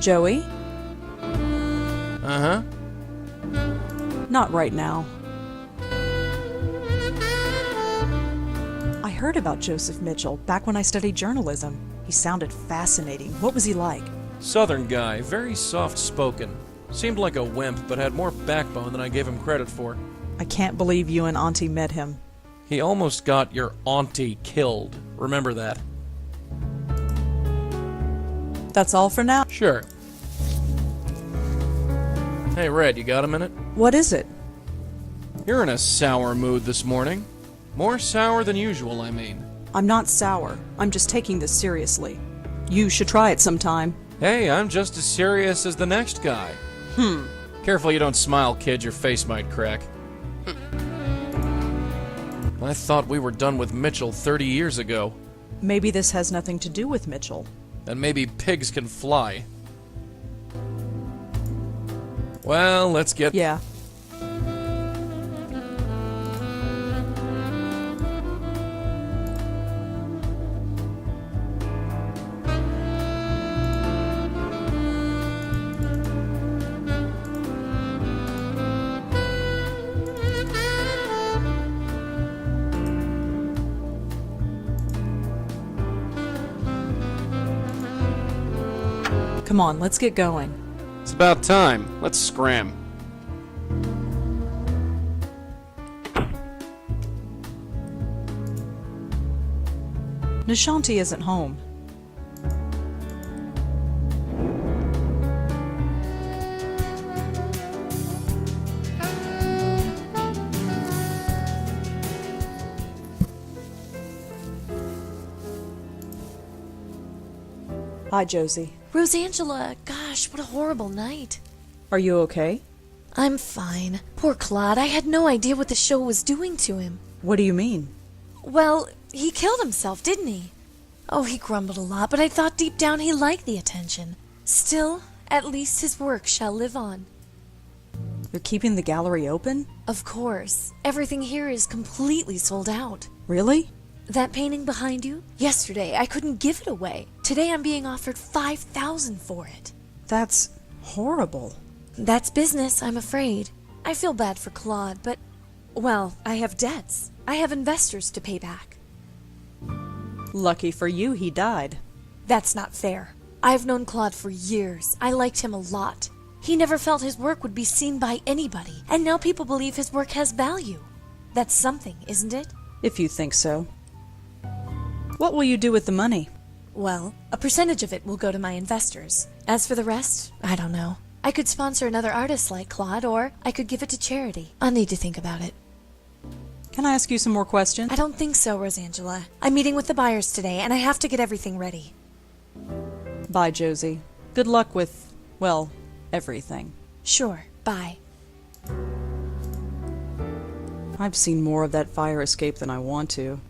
Joey? Uh-huh. Not right now. I heard about Joseph Mitchell back when I studied journalism. He sounded fascinating. What was he like? Southern guy, very soft-spoken. Seemed like a wimp, but had more backbone than I gave him credit for. I can't believe you and Auntie met him. He almost got your auntie killed. Remember that. That's all for now? Sure. Hey, Red, you got a minute? What is it? You're in a sour mood this morning. More sour than usual, I mean. I'm not sour. I'm just taking this seriously. You should try it sometime. Hey, I'm just as serious as the next guy. Careful you don't smile, kid. Your face might crack. I thought we were done with Mitchell 30 years ago. Maybe this has nothing to do with Mitchell. And maybe pigs can fly. Well, let's get... Yeah. Come on, let's get going. It's about time. Let's scram. Nishanti isn't home. Hi, Josie. Rosangela, gosh, what a horrible night. Are you okay? I'm fine. Poor Claude, I had no idea what the show was doing to him. What do you mean? Well, he killed himself, didn't he? Oh, he grumbled a lot, but I thought deep down he liked the attention. Still, at least his work shall live on. You're keeping the gallery open? Of course. Everything here is completely sold out. Really? That painting behind you? Yesterday, I couldn't give it away. Today, I'm being offered $5,000 for it. That's horrible. That's business, I'm afraid. I feel bad for Claude, but, well, I have debts. I have investors to pay back. Lucky for you, he died. That's not fair. I've known Claude for years. I liked him a lot. He never felt his work would be seen by anybody, and now people believe his work has value. That's something, isn't it? If you think so. What will you do with the money? Well, a percentage of it will go to my investors. As for the rest, I don't know. I could sponsor another artist like Claude, or I could give it to charity. I'll need to think about it. Can I ask you some more questions? I don't think so, Rosangela. I'm meeting with the buyers today, and I have to get everything ready. Bye, Josie. Good luck with, well, everything. Sure, bye. I've seen more of that fire escape than I want to.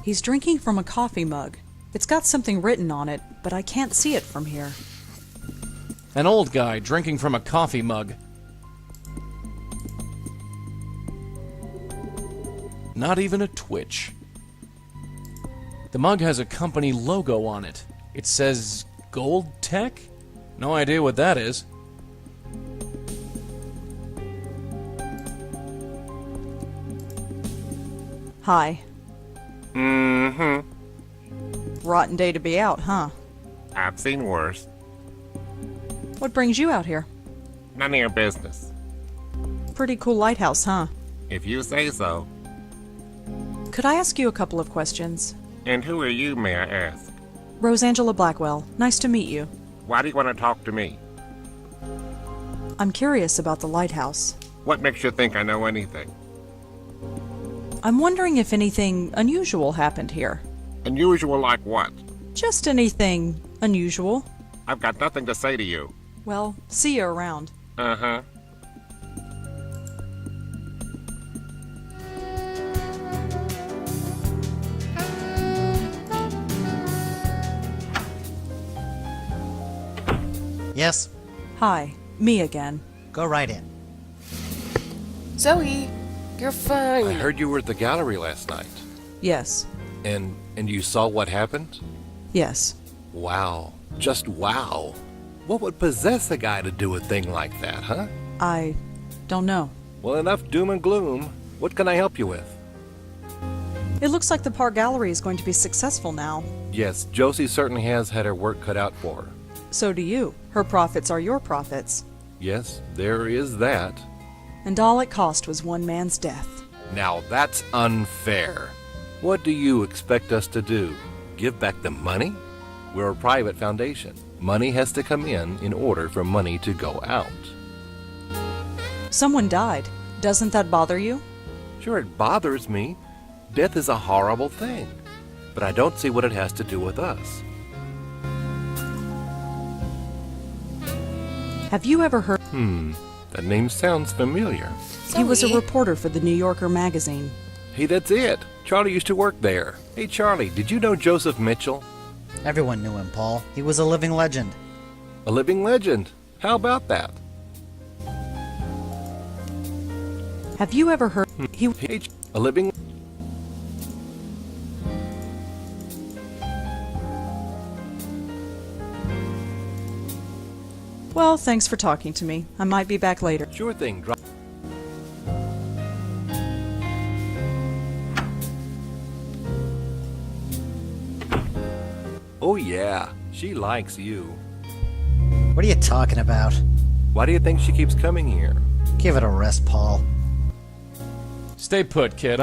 He's drinking from a coffee mug. It's got something written on it, but I can't see it from here. An old guy drinking from a coffee mug. Not even a twitch. The mug has a company logo on it. It says Gold Tech? No idea what that is. Hi. Mm-hmm. Rotten day to be out, huh? I've seen worse. What brings you out here? None of your business. Pretty cool lighthouse, huh? If you say so. Could I ask you a couple of questions? And who are you, may I ask? Rosangela Blackwell, nice to meet you. Why do you want to talk to me? I'm curious about the lighthouse. What makes you think I know anything? I'm wondering if anything unusual happened here. Unusual like what? Just anything unusual. I've got nothing to say to you. Well, see you around. Uh-huh. Yes? Hi, me again. Go right in. Zoe, you're fine. I heard you were at the gallery last night. Yes, And you saw what happened? yes. Wow. Just wow. What would possess a guy to do a thing like that, huh? I don't know. Well, enough doom and gloom. What can I help you with? It looks like the Park Gallery is going to be successful now. Yes, Josie certainly has had her work cut out for her. So do you. Her profits are your profits. Yes, there is that. And all it cost was one man's death. Now that's unfair. What do you expect us to do? Give back the money? We're a private foundation. Money has to come in order for money to go out. Someone died. Doesn't that bother you? Sure, it bothers me. Death is a horrible thing. But I don't see what it has to do with us. Have you ever heard? That name sounds familiar. He was a Zoe. reporter for the New Yorker magazine. Hey, that's it. Charlie used to work there. Hey, Charlie, did you know Joseph Mitchell? Everyone knew him, Paul. He was a living legend. A living legend. How about that? Have you ever heard? Hey, a living... Well, thanks for talking to me. I might be back later. Sure thing. Drop... Oh, yeah. She likes you. What are you talking about? Why do you think she keeps coming here? Give it a rest, Paul. Stay put, kid.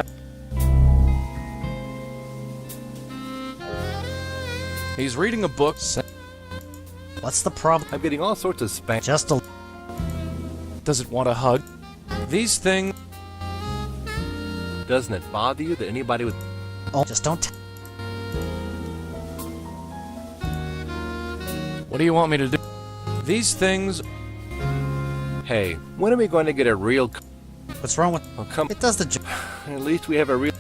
He's reading a book. What's the problem? I'm getting all sorts of spank... Just a... Does it want a hug? These things. Doesn't it bother you that anybody would... Oh, just don't... What do you want me to do? These things. Hey, when are we going to get a real... What's wrong with... Oh, come... It does the job. At least we have a real...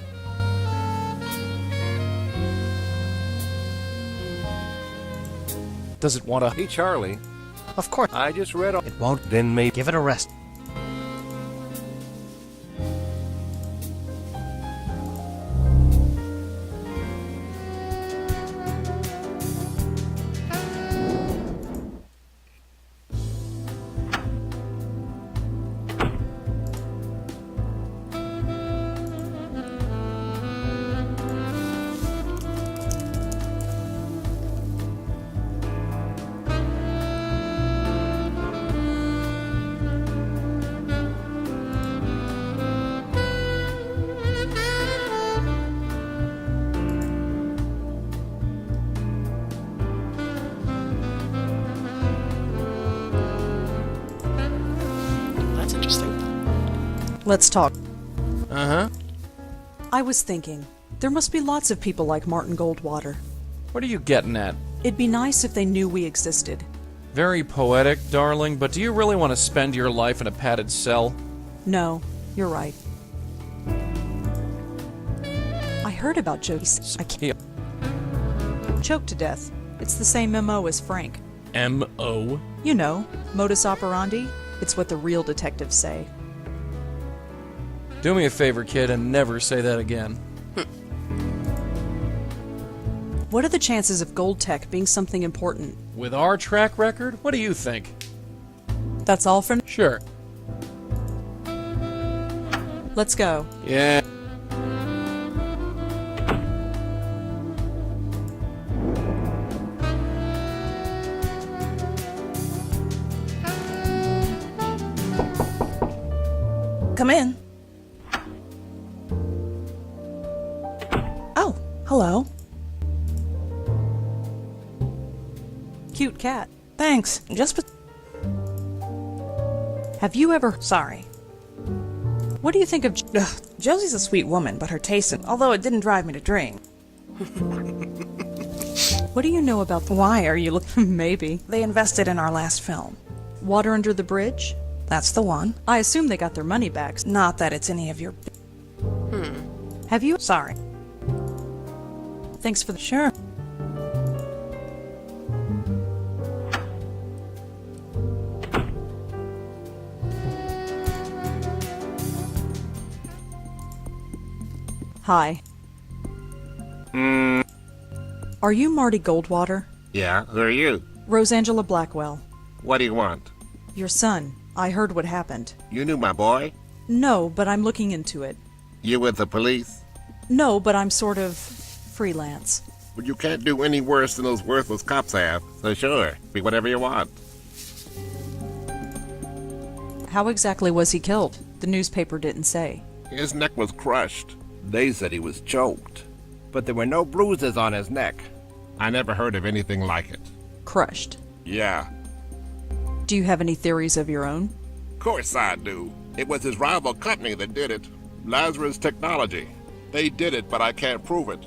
Does it want a? Hey, Charlie, Of course. I just read all... It won't. Then maybe... Give it a rest. That's interesting. Let's talk. Uh huh. I was thinking, there must be lots of people like Martin Goldwater. What are you getting at? It'd be nice if they knew we existed. Very poetic, darling, but do you really want to spend your life in a padded cell? No, you're right. I heard about Josie. I can't. Choked to death. It's the same MO as Frank. M.O.? You know, modus operandi. It's what the real detectives say. Do me a favor, kid, and never say that again. What are the chances of Gold Tech being something important? With our track record, what do you think? That's all for... Sure. Let's go. Yeah. Come in. Oh, hello. Cute cat. Thanks. Just Have you ever... sorry. What do you think of... Ugh, Josie's a sweet woman, but her taste, although it didn't drive me to drink. What do you know about... Why are you looking? Maybe. They invested in our last film. Water Under the Bridge? That's the one. I assume they got their money back. Not that it's any of your... Have you... Sorry. Thanks for the... Sure. Hi. Are you Marty Goldwater? Yeah, who are you? Rosangela Blackwell. What do you want? Your son. I heard what happened. You knew my boy? No, but I'm looking into it. You with the police? No, but I'm sort of freelance. Well, you can't do any worse than those worthless cops have, so sure, be whatever you want. How exactly was he killed? The newspaper didn't say. His neck was crushed. They said he was choked, but there were no bruises on his neck. I never heard of anything like it. Crushed. Yeah, Do you have any theories of your own? of course I do. It was his rival company that did it. Lazarus Technology. They did it, but I can't prove it.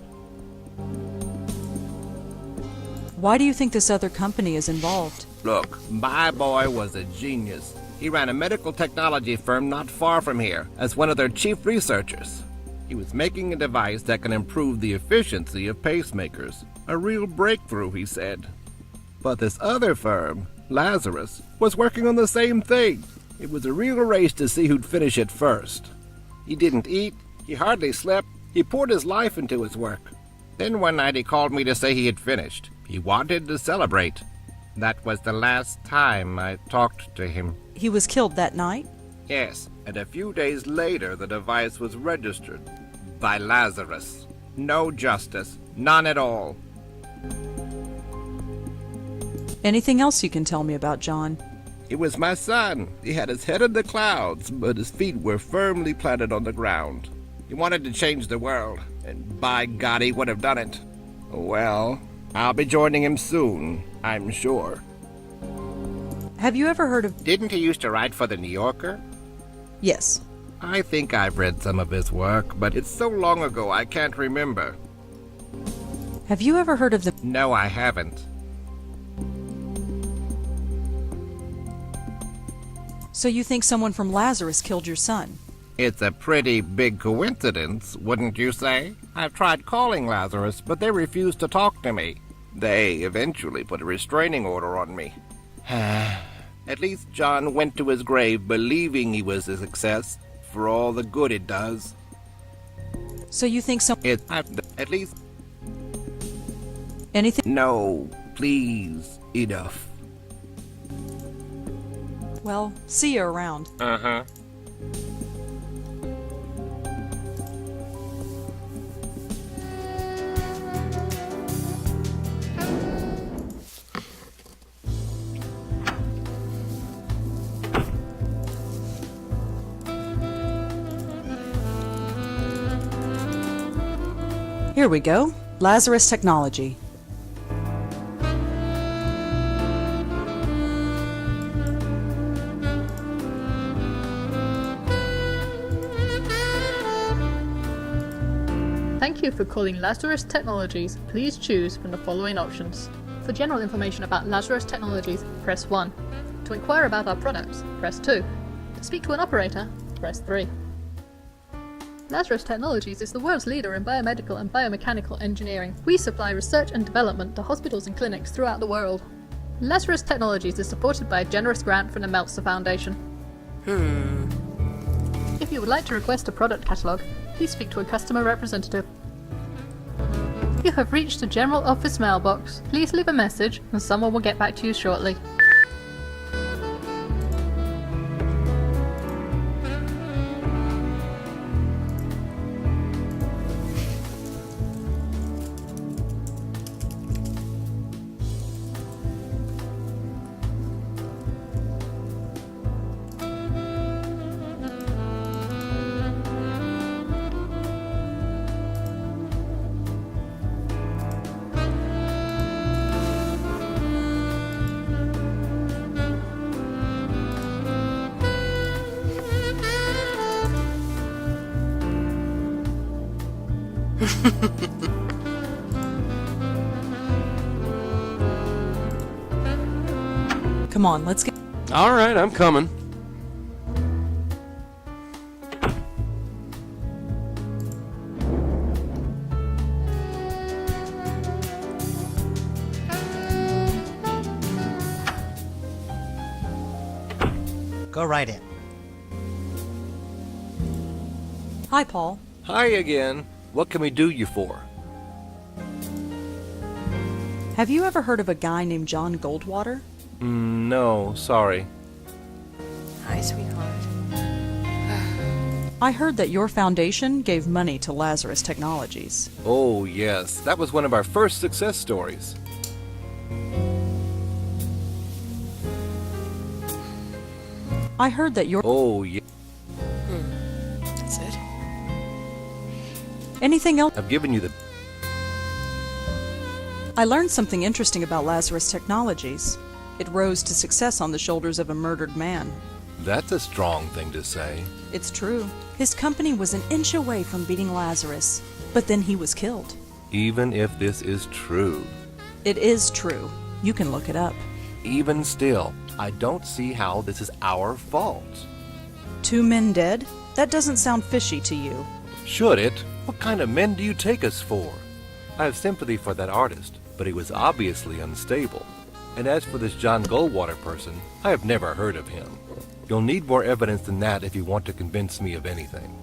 Why do you think this other company is involved? Look, my boy was a genius. He ran a medical technology firm not far from here as one of their chief researchers. He was making a device that can improve the efficiency of pacemakers. A real breakthrough, he said. But this other firm, Lazarus, was working on the same thing. It was a real race to see who'd finish it first. He didn't eat, he hardly slept, he poured his life into his work. Then one night he called me to say he had finished. He wanted to celebrate. That was the last time I talked to him. He was killed that night? Yes, and a few days later the device was registered by Lazarus. No justice, none at all. Anything else you can tell me about John? It was my son. He had his head in the clouds, but his feet were firmly planted on the ground. He wanted to change the world, and by God he would have done it. Well, I'll be joining him soon, I'm sure. Have you ever heard of... Didn't he used to write for the New Yorker? Yes. I think I've read some of his work, but it's so long ago I can't remember. Have you ever heard of the... No, I haven't. So you think someone from Lazarus killed your son? It's a pretty big coincidence, wouldn't you say? I've tried calling Lazarus, but they refused to talk to me. They eventually put a restraining order on me. At least John went to his grave believing he was a success, for all the good it does. So you think some... At least... Anything... No, please, enough. Well, see you around. Uh-huh. Here we go. Lazarus Technology. Thank you for calling Lazarus Technologies. Please choose from the following options. For general information about Lazarus Technologies, press 1. To inquire about our products, press 2. To speak to an operator, press 3. Lazarus Technologies is the world's leader in biomedical and biomechanical engineering. We supply research and development to hospitals and clinics throughout the world. Lazarus Technologies is supported by a generous grant from the Meltzer Foundation. If you would like to request a product catalogue, please speak to a customer representative. You have reached the general office mailbox. Please leave a message and someone will get back to you shortly. Come on, let's get... All right, I'm coming. Go right in. Hi, Paul. Hi again. What can we do you for? Have you ever heard of a guy named John Goldwater? No, sorry. Hi, sweetheart. I heard that your foundation gave money to Lazarus Technologies. Oh, yes. That was one of our first success stories. I heard that your... Oh, yeah. That's it? Anything else? I've given you the... I learned something interesting about Lazarus Technologies. It rose to success on the shoulders of a murdered man. That's a strong thing to say. It's true. His company was an inch away from beating Lazarus, but then he was killed. Even if this is true. It is true. You can look it up. Even still, I don't see how this is our fault. 2 men dead? That doesn't sound fishy to you. Should it? What kind of men do you take us for? I have sympathy for that artist, but he was obviously unstable. And as for this John Goldwater person, I have never heard of him. You'll need more evidence than that if you want to convince me of anything.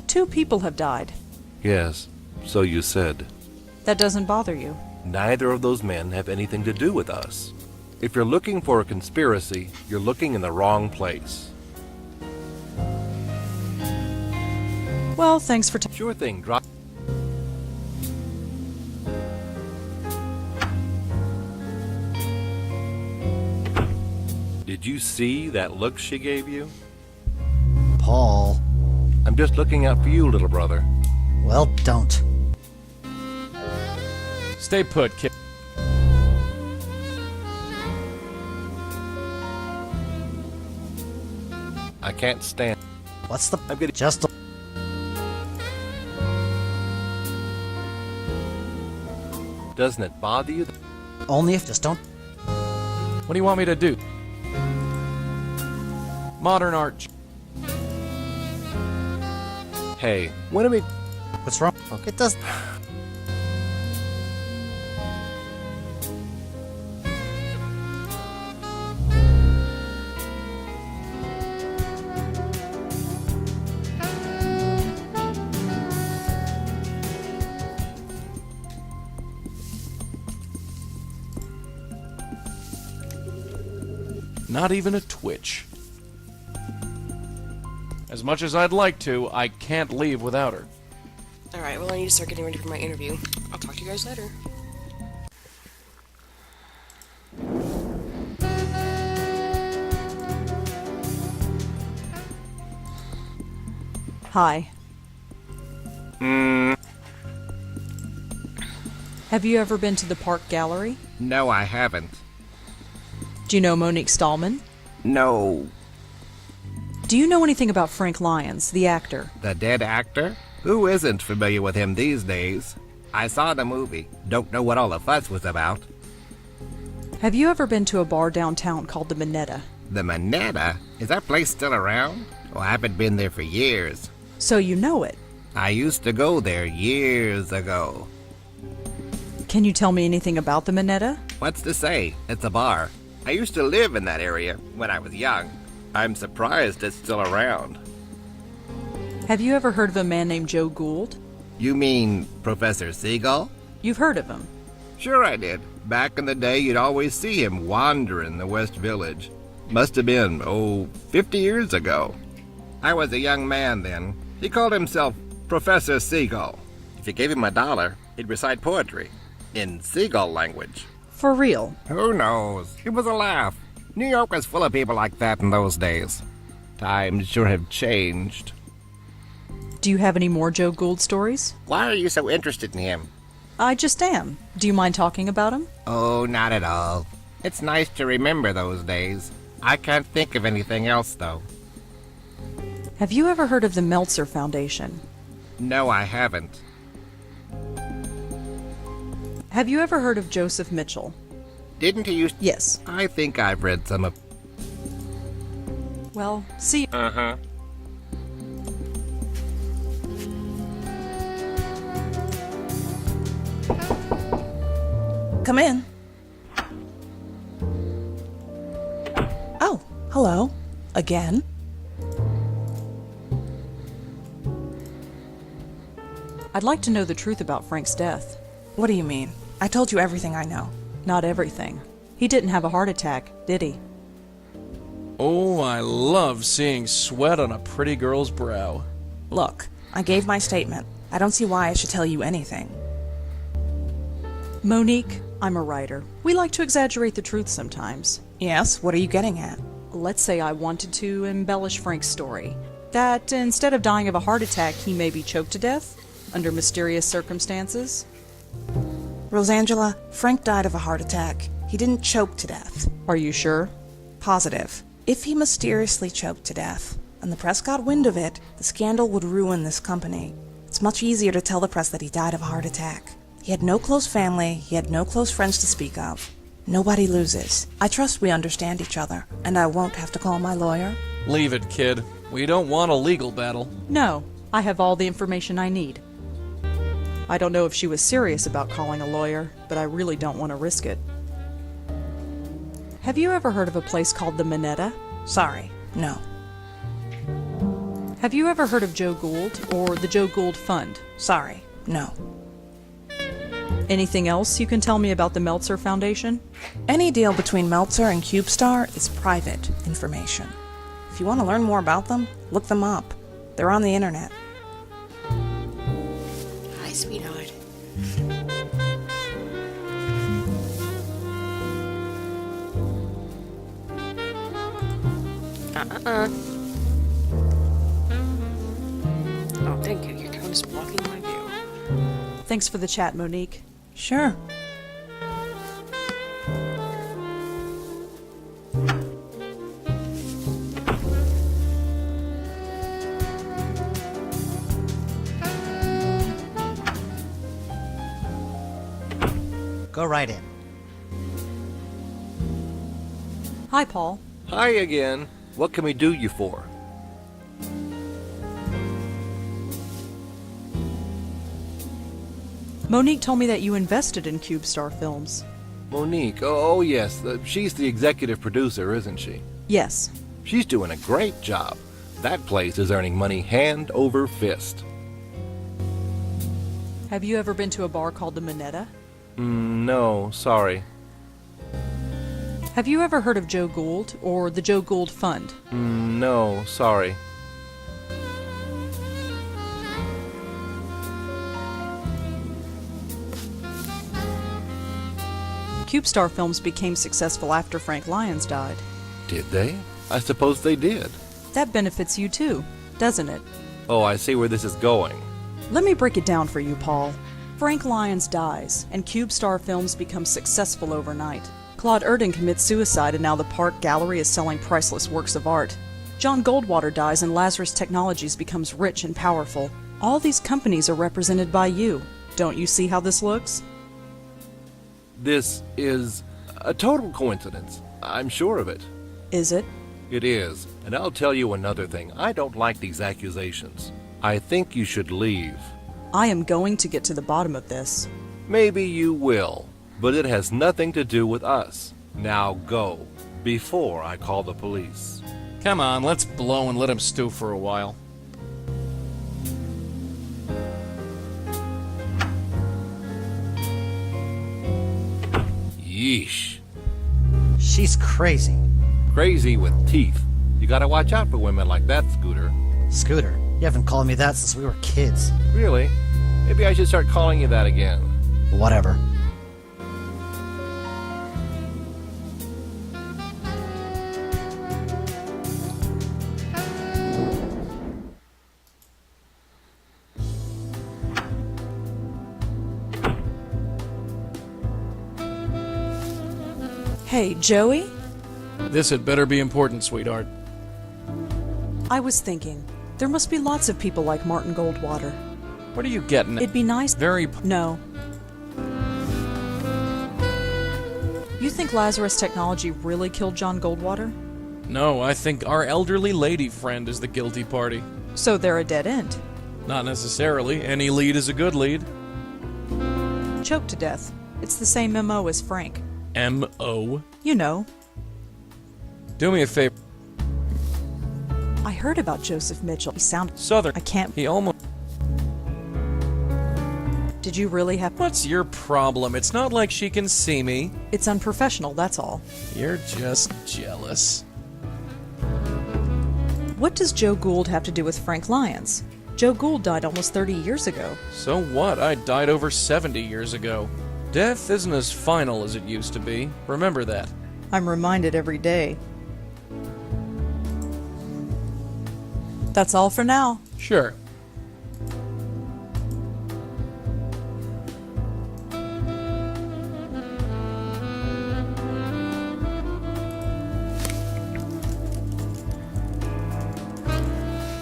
2 people have died. Yes, so you said. That doesn't bother you. Neither of those men have anything to do with us. If you're looking for a conspiracy, you're looking in the wrong place. Well, thanks for... Sure thing, drop... Did you see that look she gave you? Paul. I'm just looking out for you, little brother. Well, don't. Stay put, kid. I can't stand... What's the... I'm getting... Just a... Doesn't it bother you? Only if... Just don't... What do you want me to do? Modern art. Hey, when are we... What's wrong? It does... Not even a twitch. As much as I'd like to, I can't leave without her. Alright, well I need to start getting ready for my interview. I'll talk to you guys later. Hi. Have you ever been to the Park Gallery? No, I haven't. Do you know Monique Stallman? No. Do you know anything about Frank Lyons, the actor? The dead actor? Who isn't familiar with him these days? I saw the movie. Don't know what all the fuss was about. Have you ever been to a bar downtown called the Minetta? The Minetta? Is that place still around? Oh, I haven't been there for years. So you know it. I used to go there years ago. Can you tell me anything about the Minetta? What's to say? It's a bar. I used to live in that area when I was young. I'm surprised it's still around. Have you ever heard of a man named Joe Gould? You mean Professor Seagull? You've heard of him. Sure I did. Back in the day, you'd always see him wandering the West Village. Must have been, 50 years ago. I was a young man then. He called himself Professor Seagull. If you gave him $1, he'd recite poetry in seagull language. For real. Who knows? It was a laugh. New York was full of people like that in those days. Times sure have changed. Do you have any more Joe Gould stories? Why are you so interested in him? I just am. Do you mind talking about him? Oh, not at all. It's nice to remember those days. I can't think of anything else, though. Have you ever heard of the Meltzer Foundation? No, I haven't. Have you ever heard of Joseph Mitchell? Didn't he used... Yes. I think I've read some of... Well, see you. Uh-huh. Come in. Oh, hello. Again? I'd like to know the truth about Frank's death. What do you mean? I told you everything I know. Not everything. He didn't have a heart attack, did he? Oh, I love seeing sweat on a pretty girl's brow. Look, I gave my statement. I don't see why I should tell you anything. Monique, I'm a writer. We like to exaggerate the truth sometimes. Yes, what are you getting at? Let's say I wanted to embellish Frank's story. That instead of dying of a heart attack, he may be choked to death under mysterious circumstances. Rosangela, Frank died of a heart attack. He didn't choke to death. Are you sure? Positive. If he mysteriously choked to death, and the press got wind of it, the scandal would ruin this company. It's much easier to tell the press that he died of a heart attack. He had no close family, he had no close friends to speak of. Nobody loses. I trust we understand each other, and I won't have to call my lawyer. Leave it, kid. We don't want a legal battle. No, I have all the information I need. I don't know if she was serious about calling a lawyer, but I really don't want to risk it. Have you ever heard of a place called the Minetta? Sorry, no. Have you ever heard of Joe Gould or the Joe Gould Fund? Sorry, no. Anything else you can tell me about the Meltzer Foundation? Any deal between Meltzer and CubeStar is private information. If you want to learn more about them, look them up. They're on the internet. Hi, sweetheart. Oh, thank you. Your cone is blocking my view. Thanks for the chat, Monique. Sure. Go right in. Hi, Paul. Hi again. What can we do you for? Monique told me that you invested in CubeStar Films. Monique, oh yes, she's the executive producer, isn't she? Yes. She's doing a great job. That place is earning money hand over fist. Have you ever been to a bar called the Minetta? No, sorry. Have you ever heard of Joe Gould or the Joe Gould Fund? No, sorry. CubeStar Films became successful after Frank Lyons died. Did they? I suppose they did. That benefits you too, doesn't it? Oh, I see where this is going. Let me break it down for you, Paul. Frank Lyons dies, and CubeStar Films becomes successful overnight. Claude Erdin commits suicide, and now the Park Gallery is selling priceless works of art. John Goldwater dies, and Lazarus Technologies becomes rich and powerful. All these companies are represented by you. Don't you see how this looks? This is a total coincidence. I'm sure of it. Is it? It is. And I'll tell you another thing. I don't like these accusations. I think you should leave. I am going to get to the bottom of this. Maybe you will, but it has nothing to do with us. Now go, before I call the police. Come on, let's blow and let him stew for a while. Yeesh. She's crazy. Crazy with teeth. You gotta watch out for women like that, Scooter. Scooter, you haven't called me that since we were kids. Really? Maybe I should start calling you that again. Whatever. Hey, Joey? This had better be important, sweetheart. I was thinking, there must be lots of people like Martin Goldwater. What are you getting at? It'd be nice. Very... No. You think Lazarus Technology really killed John Goldwater? No, I think our elderly lady friend is the guilty party. So they're a dead end. Not necessarily. Any lead is a good lead. Choked to death. It's the same MO as Frank. M.O.? You know. Do me a favor. I heard about Joseph Mitchell. He sounded... Southern. I can't... He almost... Did you really have... What's your problem? It's not like she can see me. It's unprofessional, that's all. You're just jealous. What does Joe Gould have to do with Frank Lyons? Joe Gould died almost 30 years ago. So what? I died over 70 years ago. Death isn't as final as it used to be. Remember that. I'm reminded every day. That's all for now. Sure.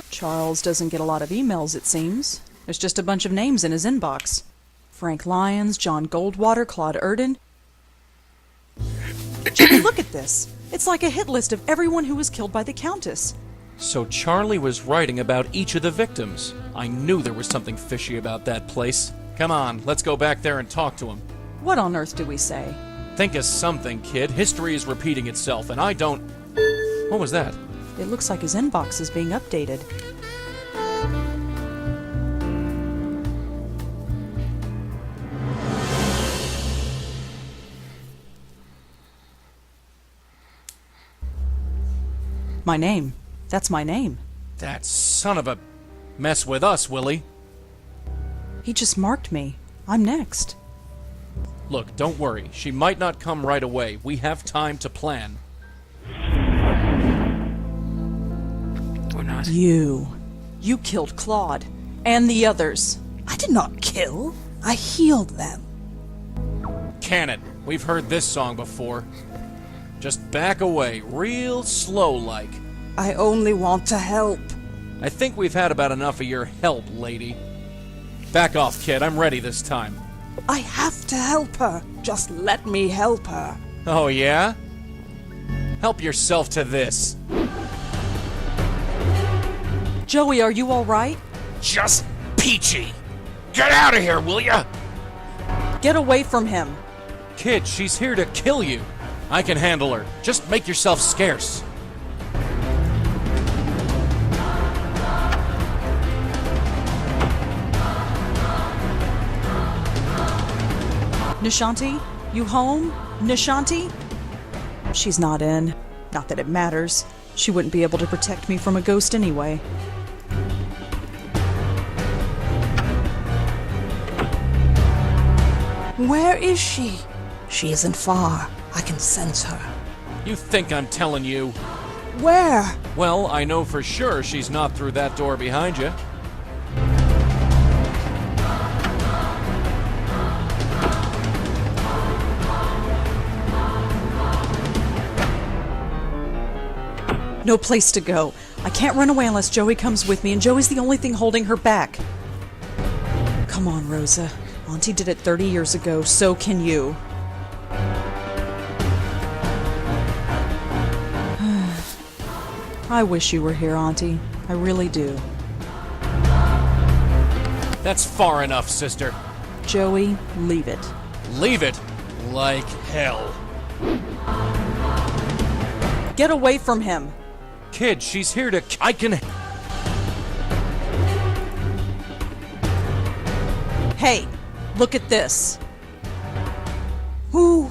Charles doesn't get a lot of emails, it seems. There's just a bunch of names in his inbox. Frank Lyons, John Goldwater, Claude Erden. Jimmy, look at this. It's like a hit list of everyone who was killed by the Countess. So Charlie was writing about each of the victims. I knew there was something fishy about that place. Come on, let's go back there and talk to him. What on earth do we say? Think of something, kid. History is repeating itself, and I don't... What was that? It looks like his inbox is being updated. My name. That's my name. That son of a... Mess with us, Willie. He just marked me. I'm next. Look, don't worry. She might not come right away. We have time to plan. Or not. You killed Claude. And the others. I did not kill. I healed them. Can it? We've heard this song before. Just back away, real slow-like. I only want to help. I think we've had about enough of your help, lady. Back off, kid. I'm ready this time. I have to help her. Just let me help her. Oh, yeah? Help yourself to this. Joey, are you all right? Just peachy. Get out of here, will ya? Get away from him. Kid, she's here to kill you. I can handle her. Just make yourself scarce. Nishanti? You home? Nishanti? She's not in. Not that it matters. She wouldn't be able to protect me from a ghost anyway. Where is she? She isn't far. I can sense her. You think I'm telling you? Where? Well, I know for sure she's not through that door behind you. No place to go. I can't run away unless Joey comes with me, and Joey's the only thing holding her back. Come on, Rosa. Auntie did it 30 years ago, so can you. I wish you were here, Auntie. I really do. That's far enough, sister. Joey, leave it. Leave it like hell. Get away from him. Kid, she's here to... I can... Hey, look at this. Ooh,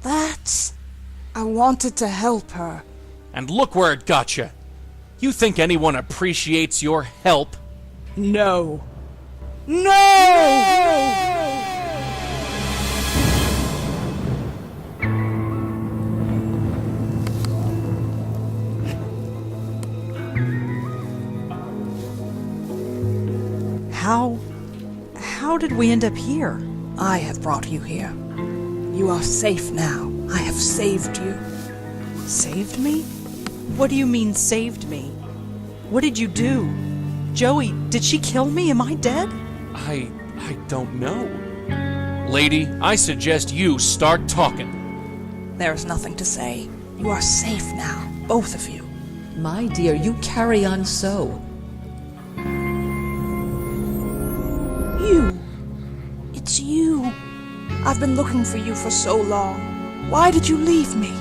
that's... I wanted to help her. And look where it got you. You think anyone appreciates your help? No. No! How did we end up here? I have brought you here. You are safe now. I have saved you. Saved me? What do you mean, saved me? What did you do? Joey, did she kill me? Am I dead? I don't know. Lady, I suggest you start talking. There is nothing to say. You are safe now, both of you. My dear, you carry on so. You. It's you. I've been looking for you for so long. Why did you leave me?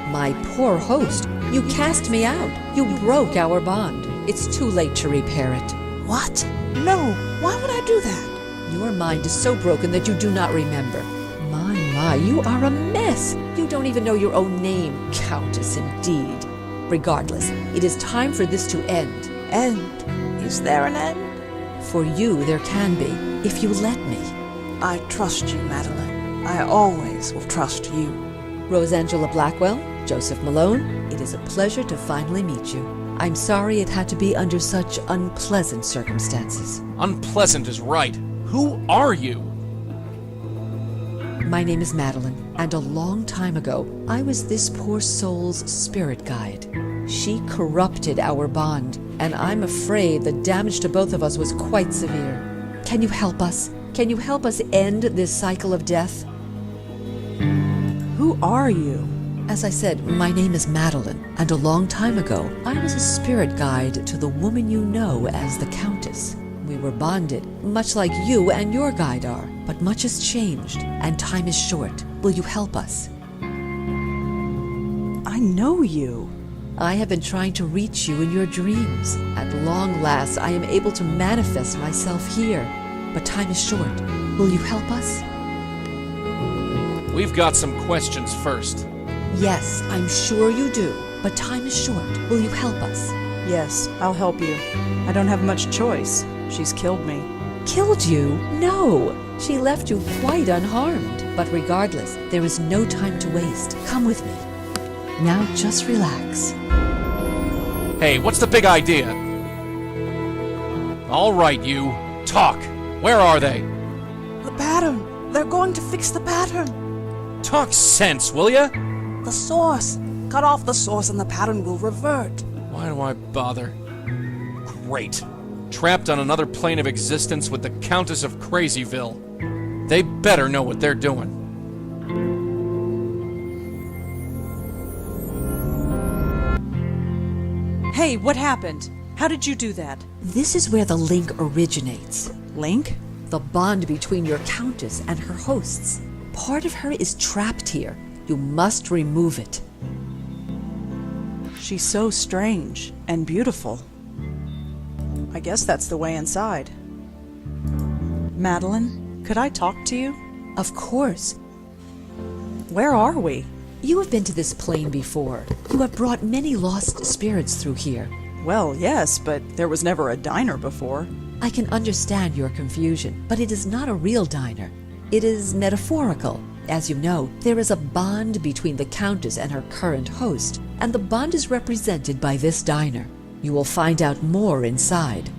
My poor host, you cast me out. You broke our bond. It's too late to repair it. What? No. Why would I do that? Your mind is so broken that you do not remember. My, you are a mess. You don't even know your own name, Countess, indeed. Regardless, it is time for this to end. End? Is there an end? For you, there can be, if you let me. I trust you, Madeline. I always will trust you. Rosangela Blackwell, Joseph Malone, it is a pleasure to finally meet you. I'm sorry it had to be under such unpleasant circumstances. Unpleasant is right. Who are you? My name is Madeline, and a long time ago, I was this poor soul's spirit guide. She corrupted our bond, and I'm afraid the damage to both of us was quite severe. Can you help us? Can you help us end this cycle of death? Who are you? As I said, my name is Madeline, and a long time ago, I was a spirit guide to the woman you know as the Countess. We were bonded, much like you and your guide are, but much has changed, and time is short. Will you help us? I know you. I have been trying to reach you in your dreams. At long last, I am able to manifest myself here, but time is short. Will you help us? We've got some questions first. Yes, I'm sure you do, but time is short. Will you help us? Yes, I'll help you. I don't have much choice. She's killed me. Killed you? No! She left you quite unharmed. But regardless, there is no time to waste. Come with me. Now just relax. Hey, what's the big idea? All right, you. Talk. Where are they? The pattern. They're going to fix the pattern. Talk sense, will ya? The source. Cut off the source and the pattern will revert. Why do I bother? Great. Trapped on another plane of existence with the Countess of Crazyville. They better know what they're doing. Hey, what happened? How did you do that? This is where the link originates. Link? The bond between your Countess and her hosts. Part of her is trapped here. You must remove it. She's so strange and beautiful. I guess that's the way inside. Madeline, could I talk to you? Of course. Where are we? You have been to this plane before. You have brought many lost spirits through here. Well, yes, but there was never a diner before. I can understand your confusion, but it is not a real diner. It is metaphorical. As you know, there is a bond between the Countess and her current host, and the bond is represented by this diner. You will find out more inside.